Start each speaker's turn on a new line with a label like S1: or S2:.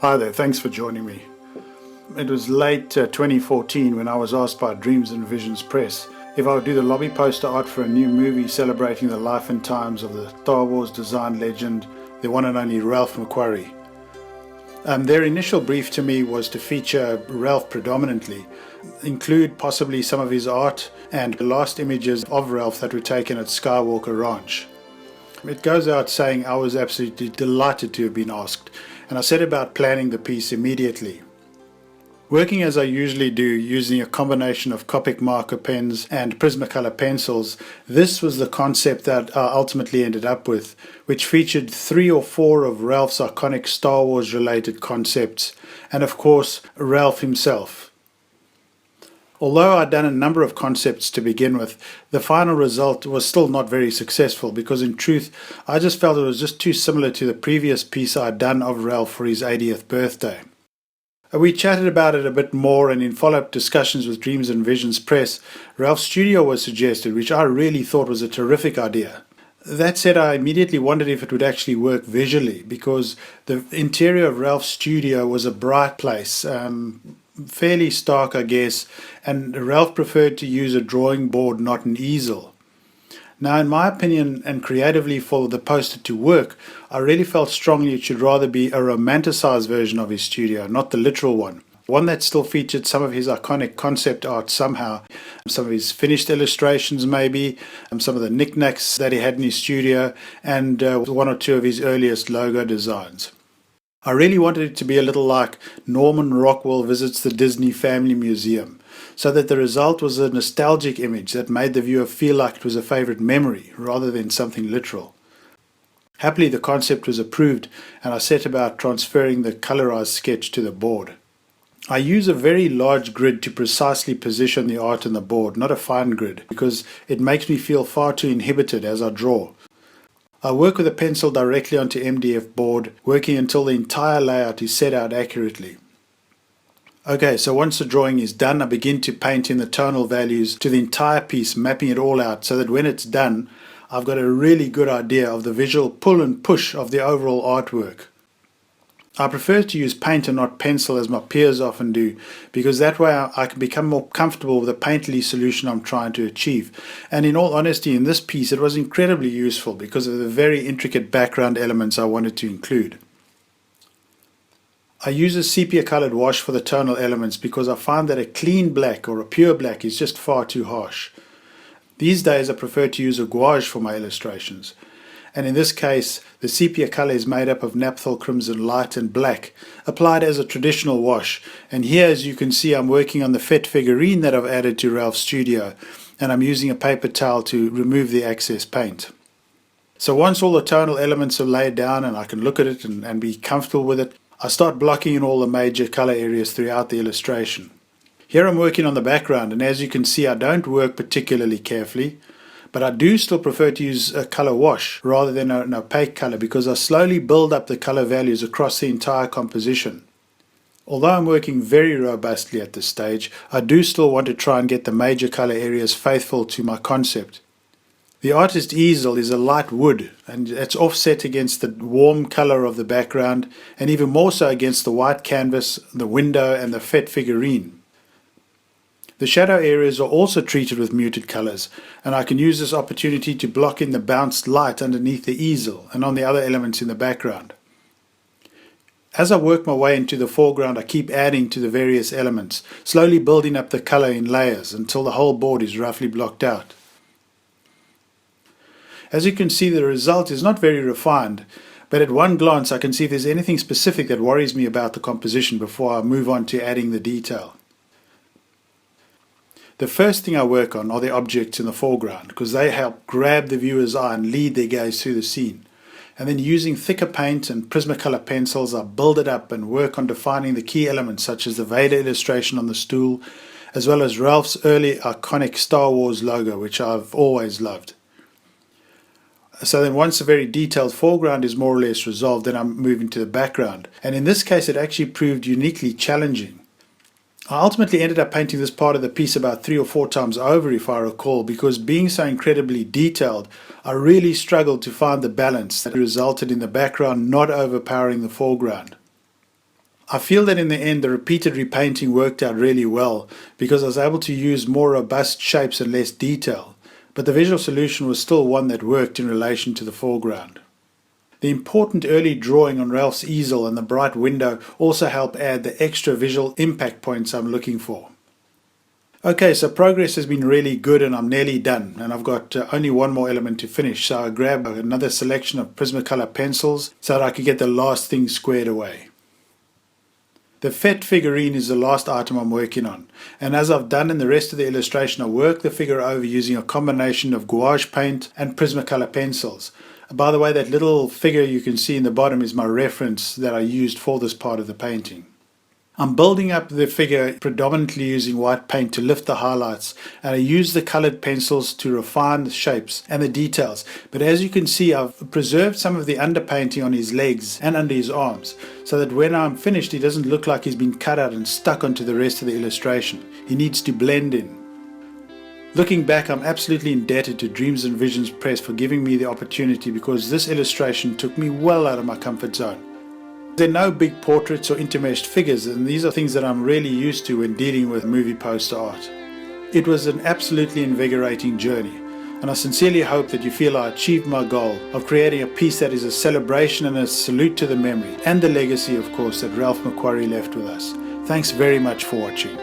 S1: Hi there, thanks for joining me. It was late 2014 when I was asked by Dreams and Visions Press if I would do the lobby poster art for a new movie celebrating the life and times of the Star Wars design legend, the one and only Ralph McQuarrie. Their initial brief to me was to feature Ralph predominantly, include possibly some of his art and the last images of Ralph that were taken at Skywalker Ranch. It goes out saying I was absolutely delighted to have been asked, and I set about planning the piece immediately. Working as I usually do, using a combination of Copic marker pens and Prismacolor pencils, this was the concept that I ultimately ended up with, which featured 3 or 4 of Ralph's iconic Star Wars related concepts, and of course Ralph himself. Although I'd done a number of concepts to begin with, the final result was still not very successful because in truth I just felt it was just too similar to the previous piece I'd done of Ralph for his 80th birthday. We chatted about it a bit more, and in follow-up discussions with Dreams and Visions Press, Ralph's studio was suggested, which I really thought was a terrific idea. That said, I immediately wondered if it would actually work visually, because the interior of Ralph's studio was a bright place, fairly stark I guess, and Ralph preferred to use a drawing board, not an easel. Now, in my opinion, and creatively for the poster to work, I really felt strongly it should rather be a romanticized version of his studio, not the literal one. One that still featured some of his iconic concept art somehow, some of his finished illustrations maybe, some of the knickknacks that he had in his studio, and 1 or 2 of his earliest logo designs. I really wanted it to be a little like Norman Rockwell visits the Disney Family Museum, so that the result was a nostalgic image that made the viewer feel like it was a favourite memory rather than something literal. Happily, the concept was approved, and I set about transferring the colorized sketch to the board. I use a very large grid to precisely position the art on the board, not a fine grid, because it makes me feel far too inhibited as I draw. I work with a pencil directly onto MDF board, working until the entire layout is set out accurately. Okay, so once the drawing is done, I begin to paint in the tonal values to the entire piece, mapping it all out so that when it's done, I've got a really good idea of the visual pull and push of the overall artwork. I prefer to use paint and not pencil as my peers often do, because that way I can become more comfortable with the painterly solution I'm trying to achieve. And in all honesty, in this piece it was incredibly useful because of the very intricate background elements I wanted to include. I use a sepia colored wash for the tonal elements because I find that a clean black or a pure black is just far too harsh. These days I prefer to use a gouache for my illustrations. And in this case, the sepia colour is made up of naphthol crimson light and black, applied as a traditional wash. And here, as you can see, I'm working on the Fett figurine that I've added to Ralph's studio, and I'm using a paper towel to remove the excess paint. So once all the tonal elements are laid down and I can look at it and be comfortable with it, I start blocking in all the major colour areas throughout the illustration. Here I'm working on the background, and as you can see, I don't work particularly carefully. But I do still prefer to use a colour wash rather than an opaque colour because I slowly build up the colour values across the entire composition. Although I'm working very robustly at this stage, I do still want to try and get the major colour areas faithful to my concept. The artist easel is a light wood, and it's offset against the warm colour of the background, and even more so against the white canvas, the window and the Fett figurine. The shadow areas are also treated with muted colours, and I can use this opportunity to block in the bounced light underneath the easel and on the other elements in the background. As I work my way into the foreground, I keep adding to the various elements, slowly building up the colour in layers until the whole board is roughly blocked out. As you can see, the result is not very refined, but at one glance I can see if there's anything specific that worries me about the composition before I move on to adding the detail. The first thing I work on are the objects in the foreground because they help grab the viewer's eye and lead their gaze through the scene. And then using thicker paint and Prismacolor pencils, I build it up and work on defining the key elements such as the Vader illustration on the stool, as well as Ralph's early iconic Star Wars logo, which I've always loved. So then once a very detailed foreground is more or less resolved, then I'm moving to the background. And in this case it actually proved uniquely challenging. I ultimately ended up painting this part of the piece about 3 or 4 times over, if I recall, because being so incredibly detailed, I really struggled to find the balance that resulted in the background not overpowering the foreground. I feel that in the end the repeated repainting worked out really well because I was able to use more robust shapes and less detail, but the visual solution was still one that worked in relation to the foreground. The important early drawing on Ralph's easel and the bright window also help add the extra visual impact points I'm looking for. Okay, so progress has been really good and I'm nearly done, and I've got only one more element to finish, so I grabbed another selection of Prismacolor pencils so that I could get the last thing squared away. The Fett figurine is the last item I'm working on, and as I've done in the rest of the illustration, I work the figure over using a combination of gouache paint and Prismacolor pencils. By the way, that little figure you can see in the bottom is my reference that I used for this part of the painting. I'm building up the figure predominantly using white paint to lift the highlights, and I use the colored pencils to refine the shapes and the details. But as you can see, I've preserved some of the underpainting on his legs and under his arms, so that when I'm finished he doesn't look like he's been cut out and stuck onto the rest of the illustration. He needs to blend in. Looking back, I'm absolutely indebted to Dreams and Visions Press for giving me the opportunity, because this illustration took me well out of my comfort zone. There are no big portraits or intermeshed figures, and these are things that I'm really used to when dealing with movie poster art. It was an absolutely invigorating journey, and I sincerely hope that you feel I achieved my goal of creating a piece that is a celebration and a salute to the memory and the legacy, of course, that Ralph McQuarrie left with us. Thanks very much for watching.